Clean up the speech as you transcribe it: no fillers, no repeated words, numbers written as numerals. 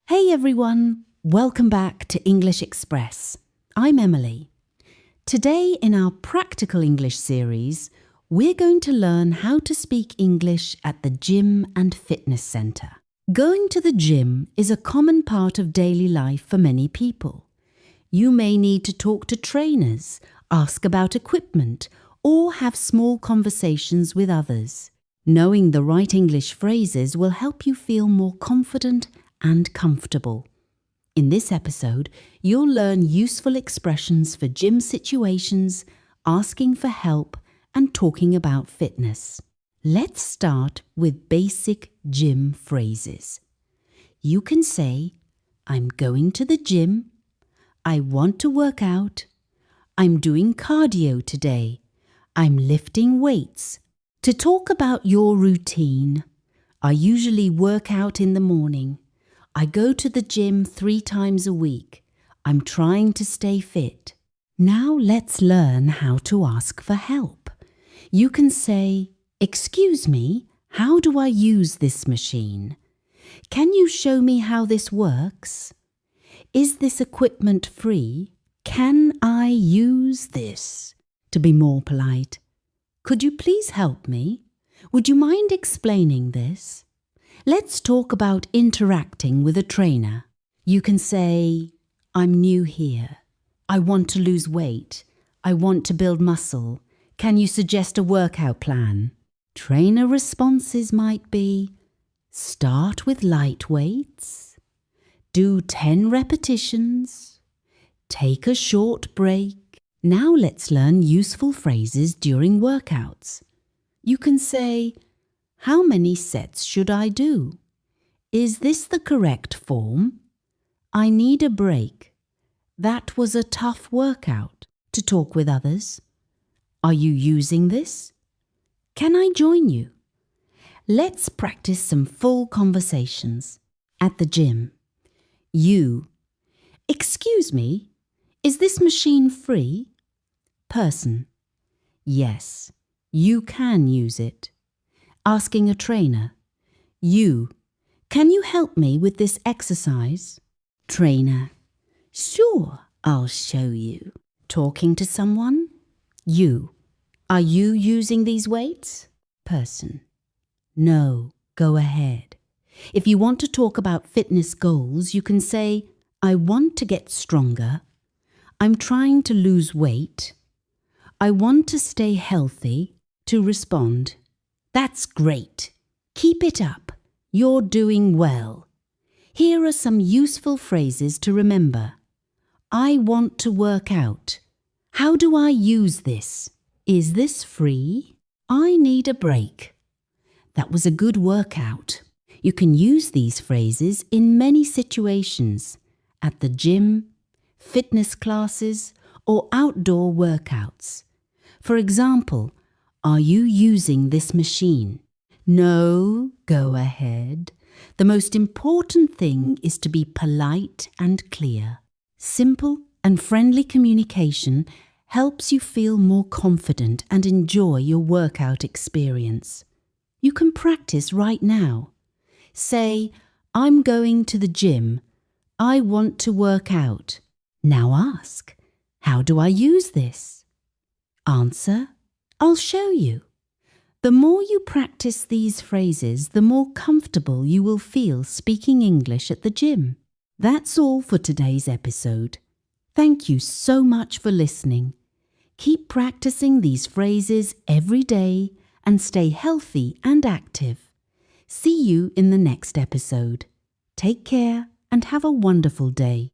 Hey everyone, welcome back to English Express. I'm Emily. Today in our Practical English series, we're going to learn how to speak English at the gym and fitness centre. Going to the gym is a common part of daily life for many people. You may need to talk to trainers, ask about equipment, or have small conversations with others. Knowing the right English phrases will help you feel more confident and comfortable. In this episode, you'll learn useful expressions for gym situations, asking for help, and talking about fitness. Let's start with basic gym phrases. You can say, I'm going to the gym, I want to work out, I'm doing cardio today, I'm lifting weights. To talk about your routine, I usually work out in the morning. I go to the gym 3 times a week. I'm trying to stay fit. Now let's learn how to ask for help. You can say, "Excuse me, how do I use this machine? Can you show me how this works? Is this equipment free? Can I use this?" To be more polite, "Could you please help me? Would you mind explaining this?" Let's talk about interacting with a trainer. You can say, I'm new here. I want to lose weight. I want to build muscle. Can you suggest a workout plan? Trainer responses might be, start with light weights, do 10 repetitions, take a short break. Now let's learn useful phrases during workouts. You can say, how many sets should I do? Is this the correct form? I need a break. That was a tough workout. To talk with others. Are you using this? Can I join you? Let's practice some full conversations. At the gym. You. Excuse me, is this machine free? Person. Yes, you can use it. Asking a trainer. You. Can you help me with this exercise? Trainer. Sure, I'll show you. Talking to someone. You. Are you using these weights? Person. No, go ahead. If you want to talk about fitness goals, you can say, I want to get stronger. I'm trying to lose weight. I want to stay healthy. To respond. That's great. Keep it up. You're doing well. Here are some useful phrases to remember. I want to work out. How do I use this? Is this free? I need a break. That was a good workout. You can use these phrases in many situations, at the gym, fitness classes, or outdoor workouts. For example, are you using this machine? No, go ahead. The most important thing is to be polite and clear. Simple and friendly communication helps you feel more confident and enjoy your workout experience. You can practice right now. Say, I'm going to the gym. I want to work out. Now ask, how do I use this? Answer, I'll show you. The more you practice these phrases, the more comfortable you will feel speaking English at the gym. That's all for today's episode. Thank you so much for listening. Keep practicing these phrases every day and stay healthy and active. See you in the next episode. Take care and have a wonderful day.